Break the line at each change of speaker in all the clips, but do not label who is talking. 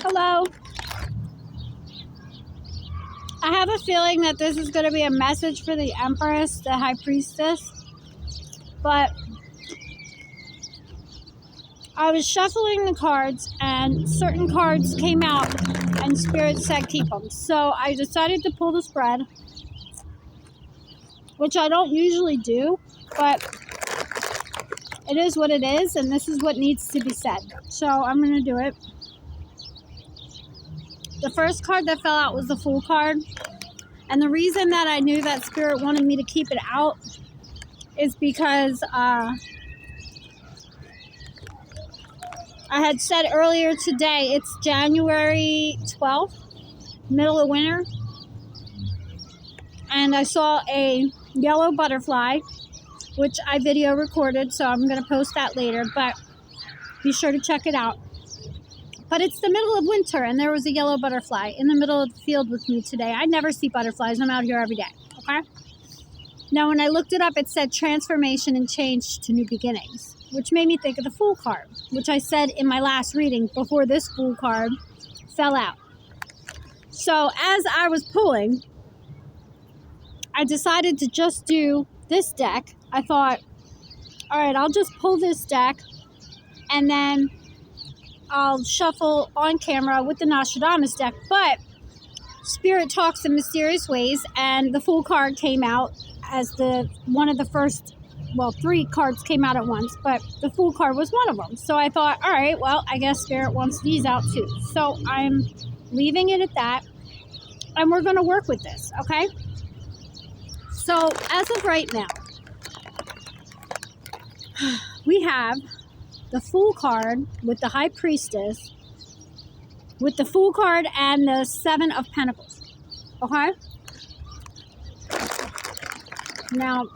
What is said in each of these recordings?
Hello. I have a feeling that this is going to be a message for the Empress, the High Priestess, but I was shuffling the cards and certain cards came out and Spirit said keep them. So I decided to pull the spread, which I don't usually do, but it is what it is, and this is what needs to be said. So I'm going to do it. The first card that fell out was the Fool card. And the reason that I knew that Spirit wanted me to keep it out is because I had said earlier today, it's January 12th, middle of winter. And I saw a yellow butterfly, which I video recorded, so I'm going to post that later, but be sure to check it out. But it's the middle of winter, and there was a yellow butterfly in the middle of the field with me today. I never see butterflies. I'm out here every day, okay? Now, when I looked it up, it said transformation and change to new beginnings, which made me think of the Fool card, which I said in my last reading before this Fool card fell out. So as I was pulling, I decided to just do this deck. I thought, all right, I'll just pull this deck, and then I'll shuffle on camera with the Nostradamus deck, but Spirit talks in mysterious ways, and the Fool card came out as one of the first, well, 3 cards came out at once, but the Fool card was one of them. So I thought, all right, well, I guess Spirit wants these out too. So I'm leaving it at that, and we're going to work with this, okay? So as of right now, we have the Fool card with the High Priestess, with the Fool card and the 7 of Pentacles, okay? Now,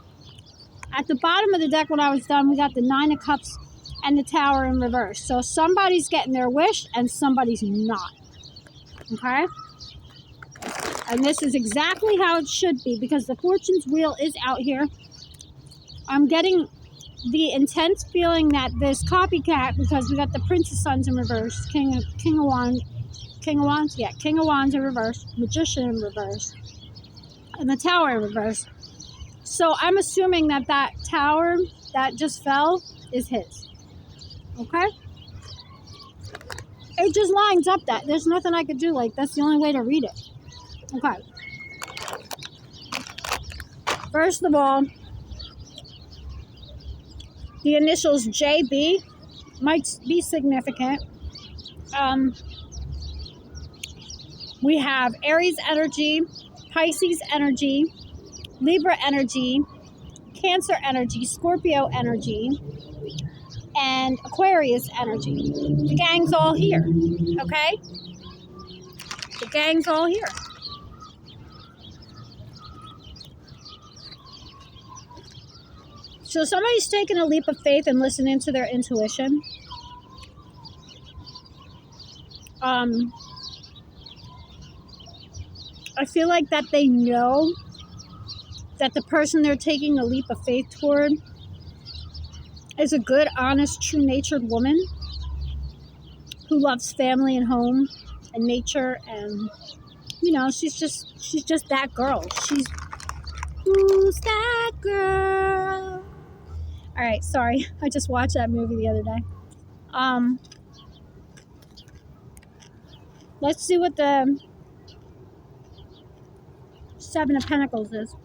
at the bottom of the deck when I was done, we got the 9 of Cups and the Tower in reverse. So somebody's getting their wish and somebody's not, okay? And this is exactly how it should be because the Fortune's Wheel is out here. I'm getting the intense feeling that this copycat, because we got the Prince of Sons in reverse, King of Wands in reverse, Magician in reverse, and the Tower in reverse. So I'm assuming that that tower that just fell is his. Okay? It just lines up that. There's nothing I could do. Like, that's the only way to read it. Okay. First of all, the initials JB might be significant. We have Aries energy, Pisces energy, Libra energy, Cancer energy, Scorpio energy, and Aquarius energy. The gang's all here, okay? The gang's all here. So somebody's taking a leap of faith and listening to their intuition. I feel like that they know that the person they're taking a leap of faith toward is a good, honest, true-natured woman who loves family and home and nature, and you know, she's just that girl. Who's that girl? All right, sorry. I just watched that movie the other day. Let's see what the 7 of Pentacles is.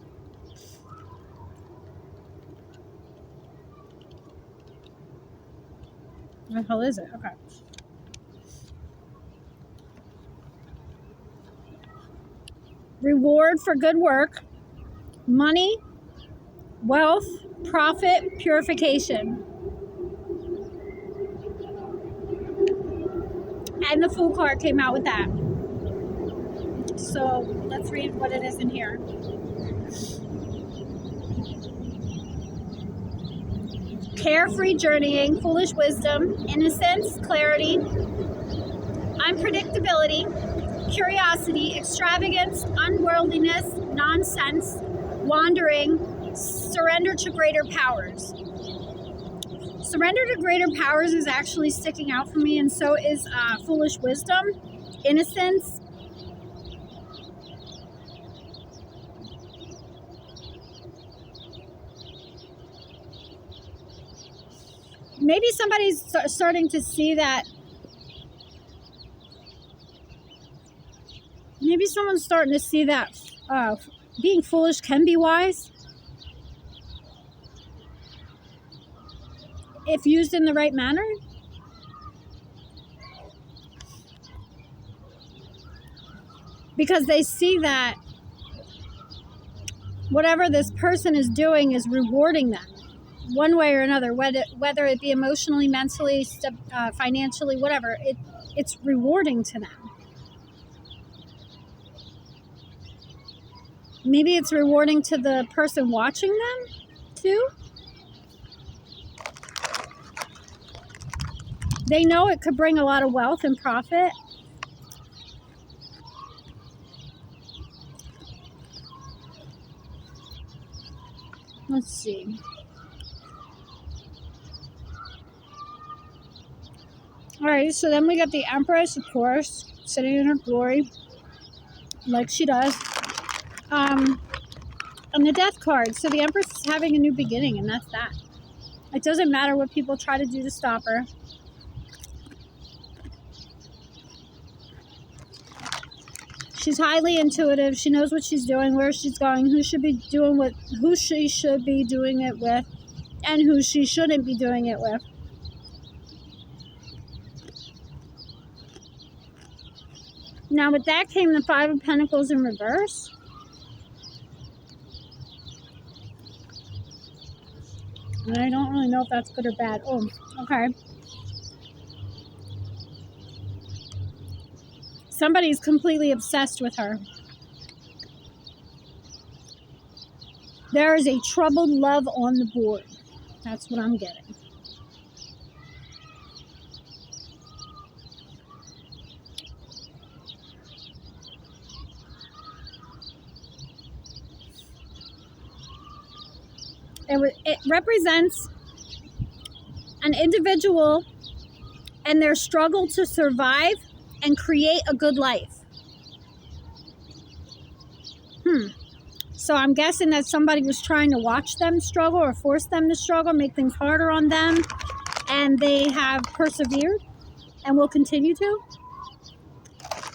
What the hell is it? Okay. Reward for good work, money, wealth, profit, purification. And the Fool card came out with that. So let's read what it is in here. Carefree journeying, foolish wisdom, innocence, clarity, unpredictability, curiosity, extravagance, unworldliness, nonsense, wandering, surrender to greater powers. surrender to greater powers is actually sticking out for me, and so is foolish wisdom, innocence. Maybe somebody's starting to see that. Maybe someone's starting to see that being foolish can be wise if used in the right manner. Because they see that whatever this person is doing is rewarding them one way or another, whether it be emotionally, mentally, financially, whatever. It's rewarding to them. Maybe it's rewarding to the person watching them too. They know it could bring a lot of wealth and profit. Let's see. All right, so then we got the Empress, of course, sitting in her glory, like she does. And the Death card. So the Empress is having a new beginning, and that's that. It doesn't matter what people try to do to stop her. She's highly intuitive. She knows what she's doing, where she's going, who she should be doing it with, and who she shouldn't be doing it with. Now with that came the Five of Pentacles in reverse. And I don't really know if that's good or bad. Oh, okay. Somebody's completely obsessed with her. There is a troubled love on the board. That's what I'm getting. It represents an individual and their struggle to survive and create a good life. So I'm guessing that somebody was trying to watch them struggle or force them to struggle, make things harder on them, and they have persevered and will continue to.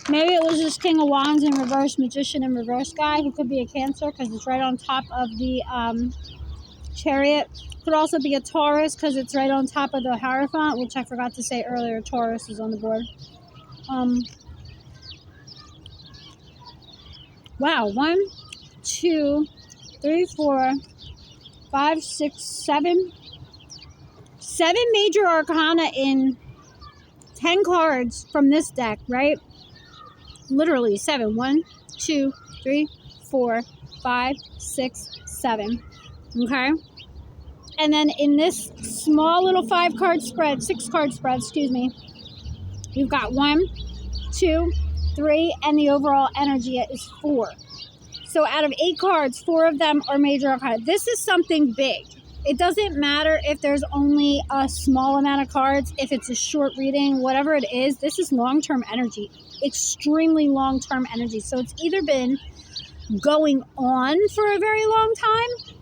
Maybe it was this King of Wands in reverse, Magician in reverse guy, who could be a Cancer because it's right on top of the Chariot. Could also be a Taurus because it's right on top of the Hierophant, which I forgot to say earlier. Taurus is on the board. Wow, 1, 2, 3, 4, 5, 6, 7. 7 major arcana in 10 cards from this deck, right? Literally 7. 1, 2, 3, 4, 5, 6, 7. Okay? And then in this small little 6 card spread, excuse me, you've got 1, 2, 3, and the overall energy is 4. So out of 8 cards, 4 of them are major arcana. This is something big. It doesn't matter if there's only a small amount of cards, if it's a short reading, whatever it is, this is long-term energy, extremely long-term energy. So it's either been going on for a very long time,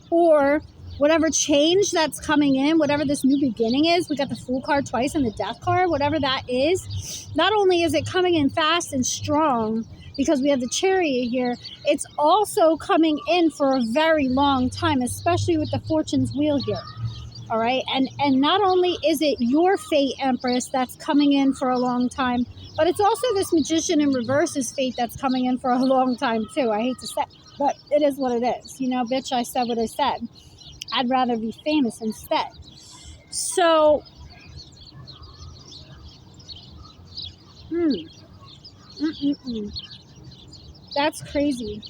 or whatever change that's coming in, whatever this new beginning is. We got the Fool card twice and the Death card, whatever that is. Not only is it coming in fast and strong because we have the Chariot here, it's also coming in for a very long time, especially with the Fortune's Wheel here. All right. And not only is it your fate, Empress, that's coming in for a long time, but it's also this Magician in reverse's fate that's coming in for a long time too. I hate to say, but it is what it is. You know, bitch, I said what I said. I'd rather be famous instead. So, that's crazy.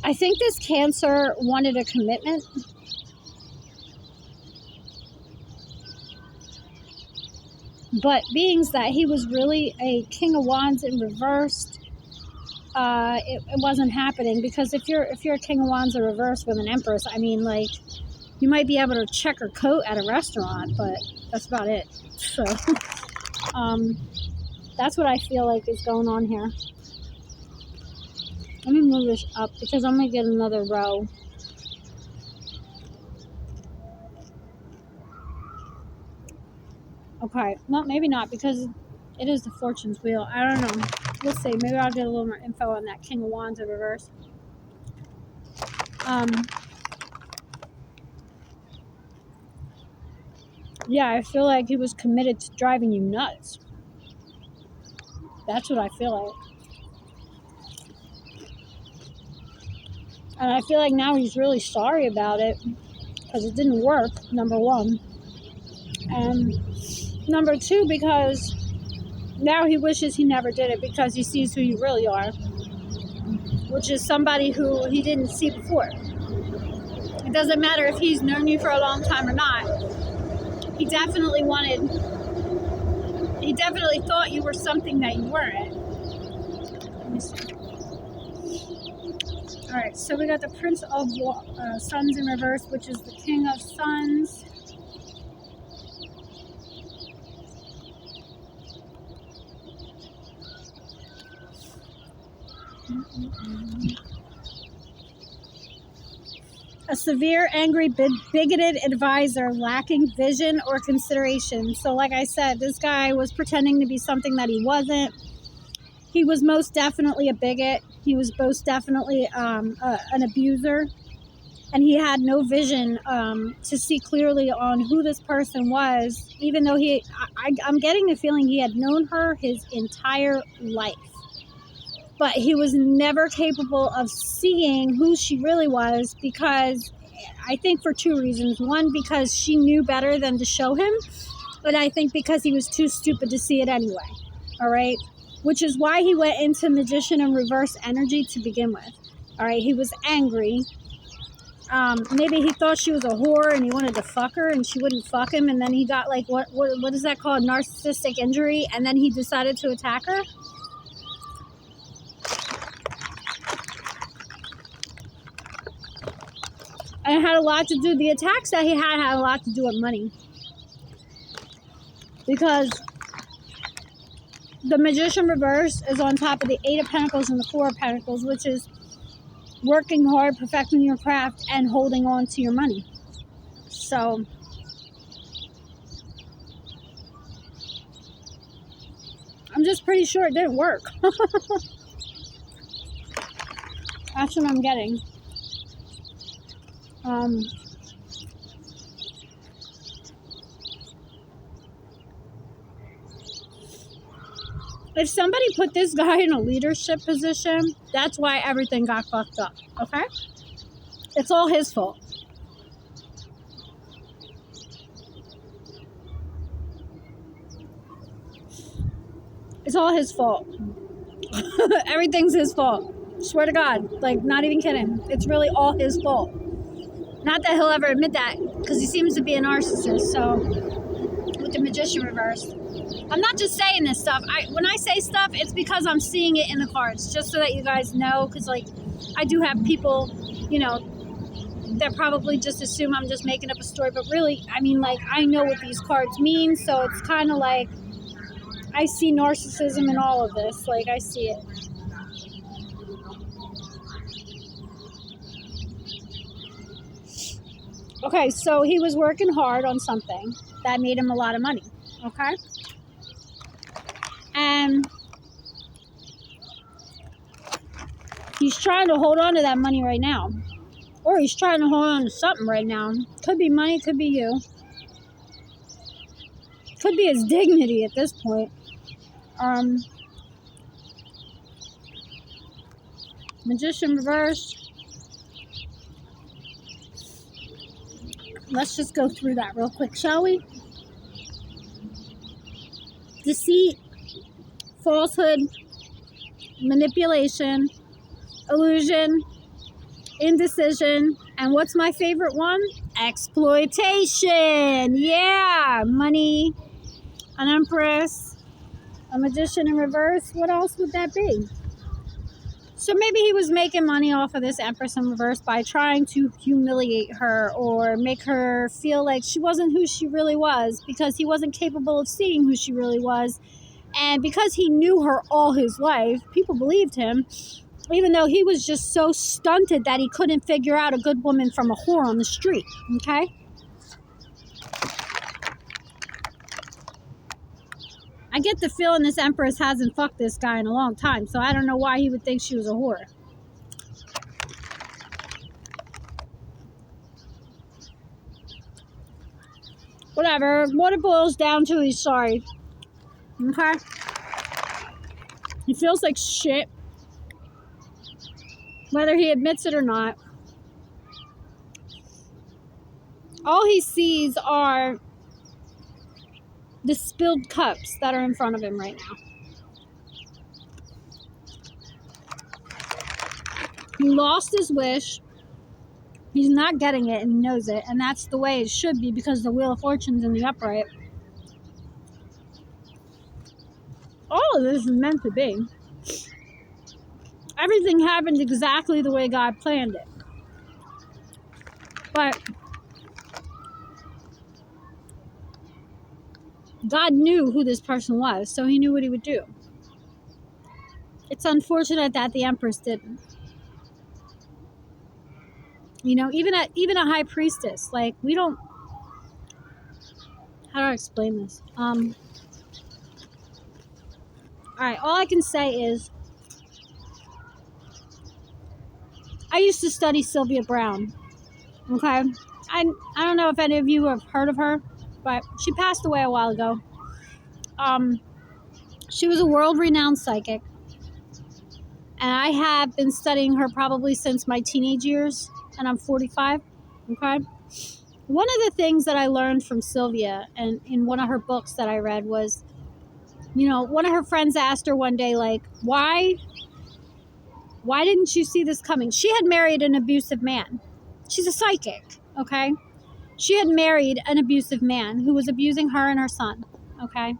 I think this Cancer wanted a commitment. But being that he was really a King of Wands in reversed, it wasn't happening, because if you're a King of Wands in reverse with an Empress, I mean, like, You might be able to check her coat at a restaurant, but that's about it. So, that's what I feel like is going on here. Let me move this up because I'm going to get another row. Okay, well, maybe not because it is the Fortune's wheel. I don't know. We'll see. Maybe I'll get a little more info on that King of Wands in reverse. Yeah, I feel like he was committed to driving you nuts. That's what I feel like. And I feel like now he's really sorry about it because it didn't work, number one. And number two, because now he wishes he never did it because he sees who you really are, which is somebody who he didn't see before. It doesn't matter if he's known you for a long time or not. He definitely thought you were something that you weren't. Let me see. All right, so we got the Prince of Suns in reverse, which is the King of Suns. A severe, angry, bigoted advisor lacking vision or consideration. So like I said, this guy was pretending to be something that he wasn't. He was most definitely a bigot. He was most definitely an abuser. And he had no vision to see clearly on who this person was, even though I'm getting the feeling he had known her his entire life. But he was never capable of seeing who she really was because I think for two reasons. One, because she knew better than to show him. But I think because he was too stupid to see it anyway. All right. Which is why he went into Magician and reverse energy to begin with. All right. He was angry. Maybe he thought she was a whore and he wanted to fuck her and she wouldn't fuck him. And then he got like, what is that called? Narcissistic injury. And then he decided to attack her. And it had a lot to do, the attacks that he had a lot to do with money. Because the Magician reverse is on top of the Eight of Pentacles and the Four of Pentacles, which is working hard, perfecting your craft, and holding on to your money. So, I'm just pretty sure it didn't work. That's what I'm getting. If somebody put this guy in a leadership position, that's why everything got fucked up, okay? It's all his fault. It's all his fault. Everything's his fault. Swear to God. Like, not even kidding. It's really all his fault. Not that he'll ever admit that, because he seems to be a narcissist, so, with the Magician reverse. I'm not just saying this stuff. When I say stuff, it's because I'm seeing it in the cards, just so that you guys know, because, like, I do have people, you know, that probably just assume I'm just making up a story, but really, I mean, like, I know what these cards mean, so it's kind of like, I see narcissism in all of this. Like, I see it. Okay, so he was working hard on something that made him a lot of money, okay? And he's trying to hold on to that money right now. Or he's trying to hold on to something right now. Could be money, could be you. Could be his dignity at this point. Magician reverse. Let's just go through that real quick, shall we? Deceit, falsehood, manipulation, illusion, indecision, and what's my favorite one? Exploitation. Yeah, money, an empress, a magician in reverse. What else would that be? So maybe he was making money off of this Empress in reverse by trying to humiliate her or make her feel like she wasn't who she really was, because he wasn't capable of seeing who she really was. And because he knew her all his life, people believed him, even though he was just so stunted that he couldn't figure out a good woman from a whore on the street. Okay? I get the feeling this Empress hasn't fucked this guy in a long time, so I don't know why he would think she was a whore. Whatever. What it boils down to, he's sorry. Okay? He feels like shit, whether he admits it or not. All he sees are the spilled cups that are in front of him right now. He lost his wish. He's not getting it and he knows it. And that's the way it should be, because the Wheel of Fortune's in the upright. All of this is meant to be. Everything happened exactly the way God planned it. But God knew who this person was, so he knew what he would do. It's unfortunate that the Empress didn't. You know, even a high priestess, like, we don't, how do I explain this? All right, all I can say is, I used to study Sylvia Browne, okay? I don't know if any of you have heard of her, but she passed away a while ago. She was a world-renowned psychic, and I have been studying her probably since my teenage years, and I'm 45, okay? One of the things that I learned from Sylvia, and in one of her books that I read, was, you know, one of her friends asked her one day, like, why didn't you see this coming? She had married an abusive man. She's a psychic, okay? She had married an abusive man who was abusing her and her son, okay?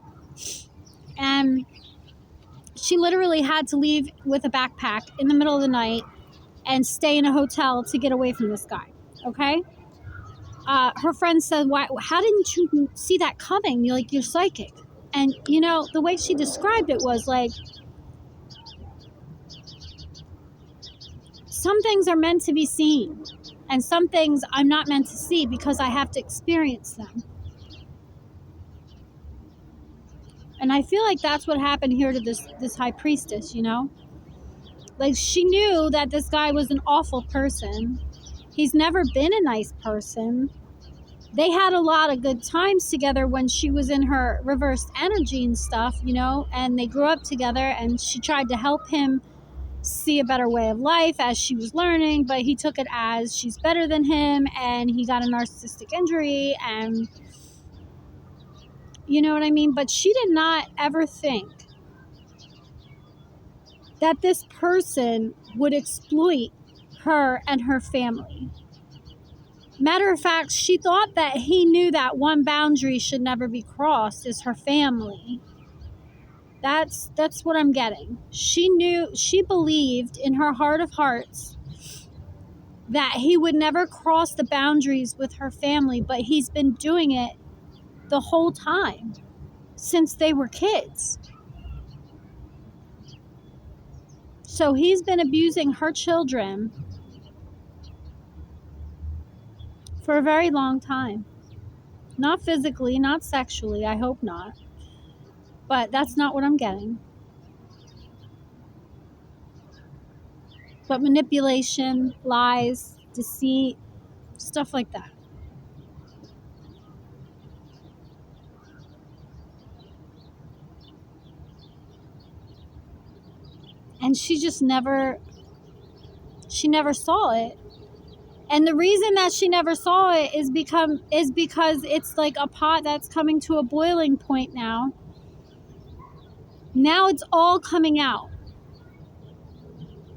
And she literally had to leave with a backpack in the middle of the night and stay in a hotel to get away from this guy, okay? Her friend said, how didn't you see that coming? You're psychic. And, you know, the way she described it was like, some things are meant to be seen, and some things I'm not meant to see because I have to experience them. And I feel like that's what happened here to this high priestess, you know? Like, she knew that this guy was an awful person. He's never been a nice person. They had a lot of good times together when she was in her reversed energy and stuff, you know? And they grew up together, and she tried to help him see a better way of life as she was learning, but he took it as she's better than him, and he got a narcissistic injury, and you know what I mean? But she did not ever think that this person would exploit her and her family. Matter of fact, she thought that he knew that one boundary should never be crossed, is her family. That's what I'm getting. She believed in her heart of hearts that he would never cross the boundaries with her family, but he's been doing it the whole time since they were kids. So he's been abusing her children for a very long time. Not physically, not sexually, I hope not. But that's not what I'm getting. But manipulation, lies, deceit, stuff like that. And she just never saw it. And the reason that she never saw it is because it's like a pot that's coming to a boiling point now. Now it's all coming out.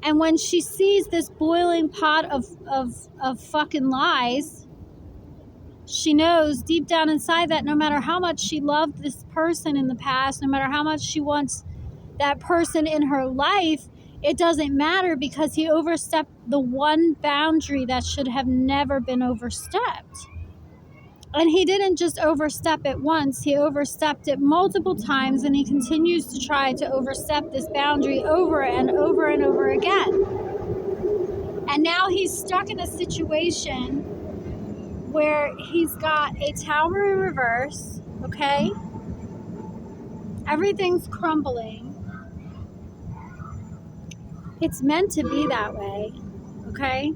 And when she sees this boiling pot of fucking lies, she knows deep down inside that no matter how much she loved this person in the past, no matter how much she wants that person in her life, it doesn't matter because he overstepped the one boundary that should have never been overstepped. And he didn't just overstep it once, he overstepped it multiple times, and he continues to try to overstep this boundary over and over and over again. And now he's stuck in a situation where he's got a tower in reverse, okay? Everything's crumbling. It's meant to be that way, okay?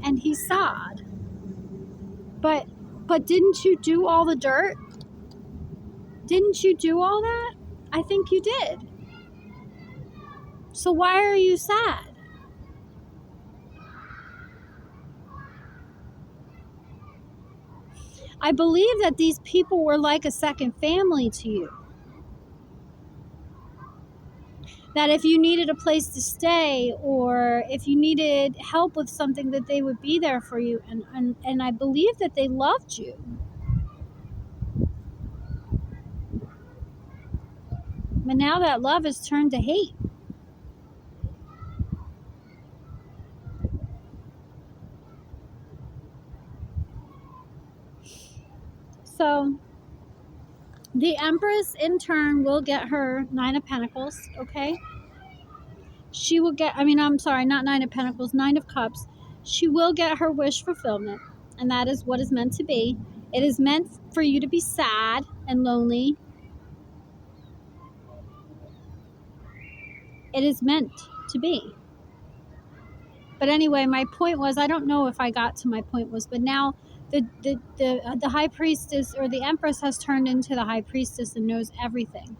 And he's sad. But didn't you do all the dirt? Didn't you do all that? I think you did. So why are you sad? I believe that these people were like a second family to you. That if you needed a place to stay or if you needed help with something, that they would be there for you. And I believe that they loved you. But now that love has turned to hate. So the Empress in turn will get her Nine of Pentacles, okay? She will get, not Nine of Pentacles, Nine of Cups. She will get her wish fulfillment, and that is what is meant to be. It is meant for you to be sad and lonely. It is meant to be. But anyway, my point was, I don't know if I got to my point was, but now the High Priestess or the Empress has turned into the High Priestess and knows everything.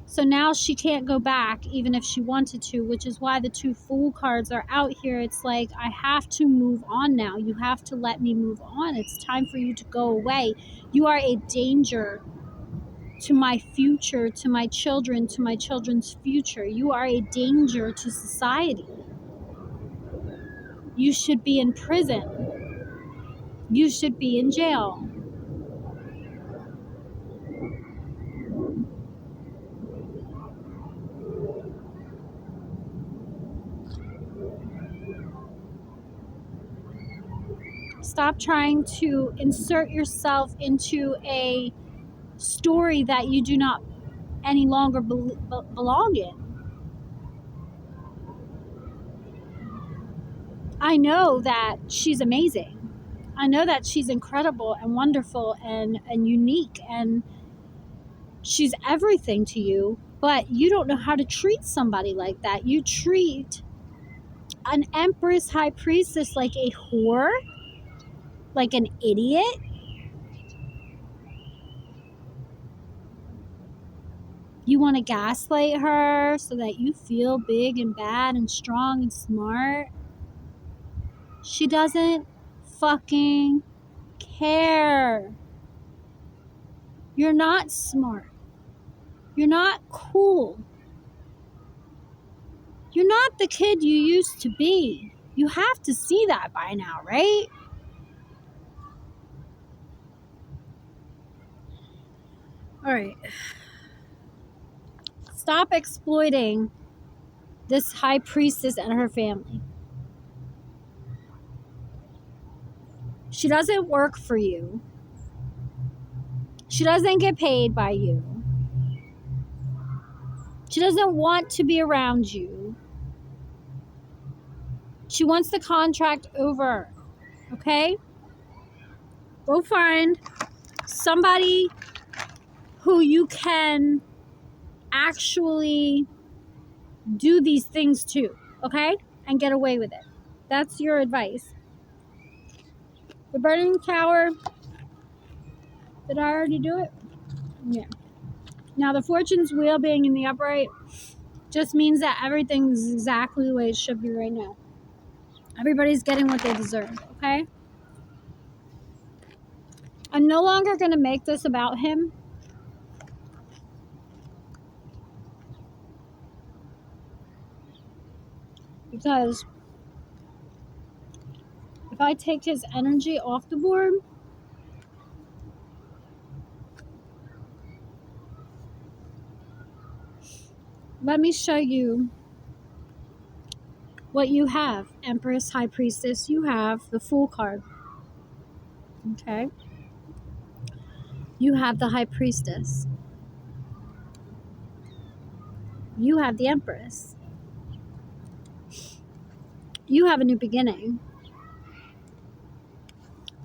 So now she can't go back even if she wanted to, which is why the two Fool cards are out here. It's like, I have to move on now. You have to let me move on. It's time for you to go away. You are a danger to my future, to my children, to my children's future. You are a danger to society. You should be in prison. You should be in jail. Stop trying to insert yourself into a story that you do not any longer belong in. I know that she's amazing. I know that she's incredible and wonderful and unique, and she's everything to you, but you don't know how to treat somebody like that. You treat an Empress High Priestess like a whore, like an idiot. You want to gaslight her so that you feel big and bad and strong and smart. She doesn't fucking care. You're not smart. You're not cool. You're not the kid you used to be. You have to see that by now, right? All right. Stop exploiting this High Priestess and her family. She doesn't work for you. She doesn't get paid by you. She doesn't want to be around you. She wants the contract over. Okay? Go find somebody who you can actually do these things to, okay? And get away with it. That's your advice. The Burning Tower. Did I already do it? Yeah. Now, the Fortune's Wheel being in the upright just means that everything's exactly the way it should be right now. Everybody's getting what they deserve, okay? I'm no longer going to make this about him. Because if I take his energy off the board, let me show you what you have. Empress, High Priestess, you have the Fool card. Okay? You have the High Priestess. You have the Empress. You have a new beginning.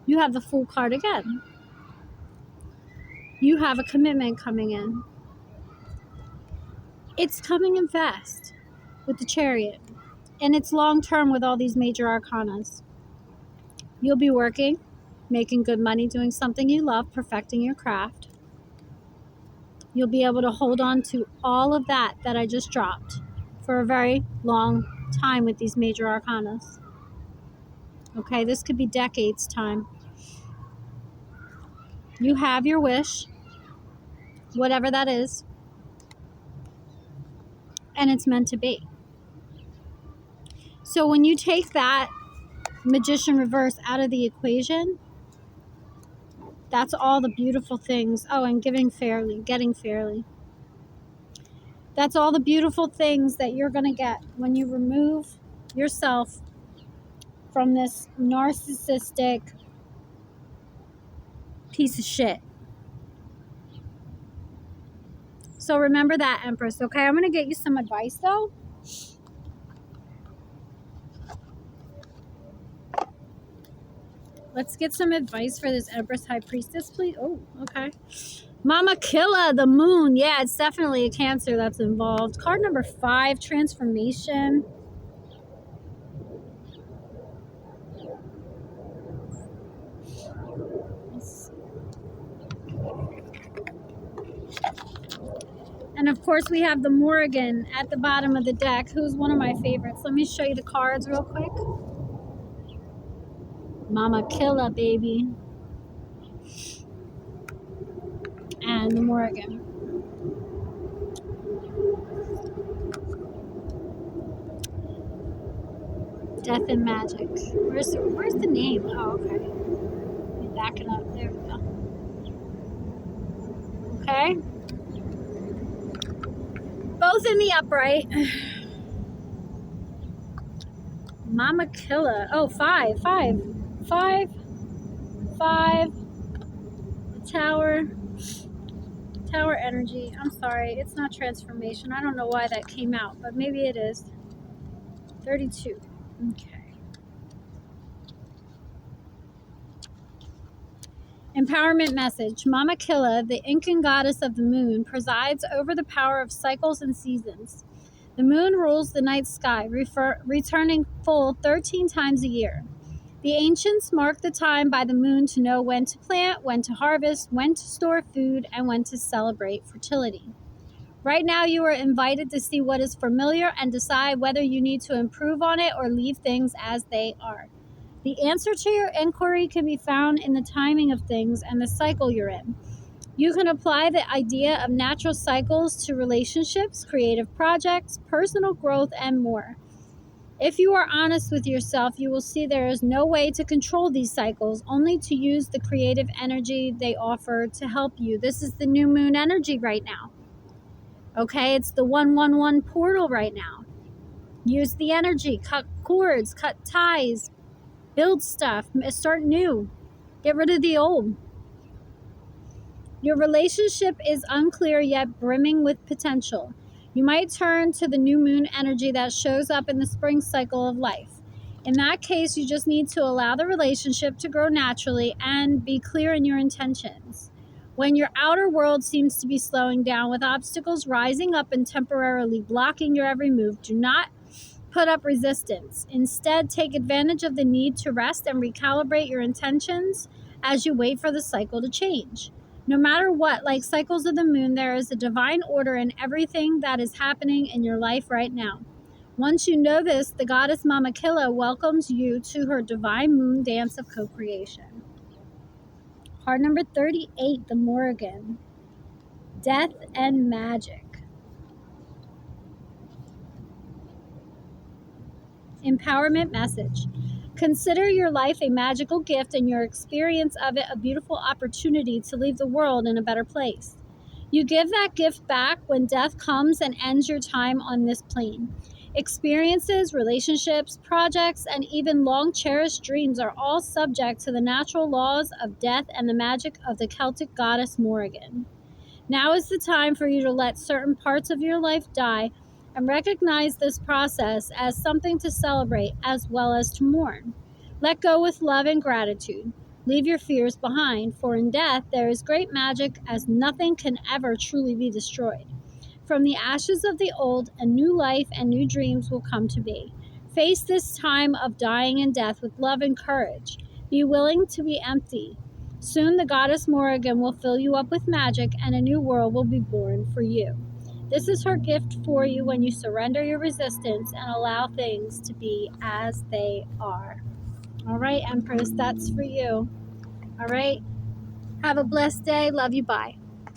You have the Fool card again. You have a commitment coming in. It's coming in fast with the Chariot. And it's long term with all these major arcanas. You'll be working, making good money, doing something you love, perfecting your craft. You'll be able to hold on to all of that I just dropped for a very long time with these major arcanas. Okay, this could be decades time. You have your wish, whatever that is, and it's meant to be. So when you take that Magician reverse out of the equation, that's all the beautiful things. Oh, and giving fairly, getting fairly. That's all the beautiful things that you're going to get when you remove yourself from this narcissistic piece of shit. So remember that, Empress, okay? I'm going to get you some advice, though. Let's get some advice for this Empress High Priestess, please. Oh, okay. Mama Killa, the moon. Yeah, it's definitely a Cancer that's involved. Card number 5, transformation. And of course, we have the Morrigan at the bottom of the deck, who's one of my favorites. Let me show you the cards real quick. Mama Killa, baby. And the Morrigan. Death and Magic. Where's the name? Oh, okay. Let me back it up. There we go. Okay. Both in the upright. Mama Killa. Oh, 5. Tower energy. I'm sorry. It's not transformation. I don't know why that came out, but maybe it is. 32. Okay. Empowerment message. Mama Killa, the Incan goddess of the moon, presides over the power of cycles and seasons. The moon rules the night sky, returning full 13 times a year. The ancients marked the time by the moon to know when to plant, when to harvest, when to store food, and when to celebrate fertility. Right now, you are invited to see what is familiar and decide whether you need to improve on it or leave things as they are. The answer to your inquiry can be found in the timing of things and the cycle you're in. You can apply the idea of natural cycles to relationships, creative projects, personal growth, and more. If you are honest with yourself, you will see there is no way to control these cycles, only to use the creative energy they offer to help you. This is the new moon energy right now. Okay, it's the 111 portal right now. Use the energy, cut cords, cut ties, build stuff, start new, get rid of the old. Your relationship is unclear yet brimming with potential. You might turn to the new moon energy that shows up in the spring cycle of life. In that case, you just need to allow the relationship to grow naturally and be clear in your intentions. When your outer world seems to be slowing down with obstacles rising up and temporarily blocking your every move, do not put up resistance. Instead, take advantage of the need to rest and recalibrate your intentions as you wait for the cycle to change. No matter what, like cycles of the moon, there is a divine order in everything that is happening in your life right now. Once you know this, the goddess Mama Killa welcomes you to her divine moon dance of co-creation. Card number 38, the Morrigan. Death and Magic. Empowerment message. Consider your life a magical gift and your experience of it a beautiful opportunity to leave the world in a better place. You give that gift back when death comes and ends your time on this plane. Experiences, relationships, projects, and even long cherished dreams are all subject to the natural laws of death and the magic of the Celtic goddess Morrigan. Now is the time for you to let certain parts of your life die and recognize this process as something to celebrate as well as to mourn. Let go with love and gratitude. Leave your fears behind, for in death there is great magic, as nothing can ever truly be destroyed. From the ashes of the old, a new life and new dreams will come to be. Face this time of dying and death with love and courage. Be willing to be empty. Soon the goddess Morrigan will fill you up with magic and a new world will be born for you. This is her gift for you when you surrender your resistance and allow things to be as they are. All right, Empress, that's for you. All right. Have a blessed day. Love you. Bye.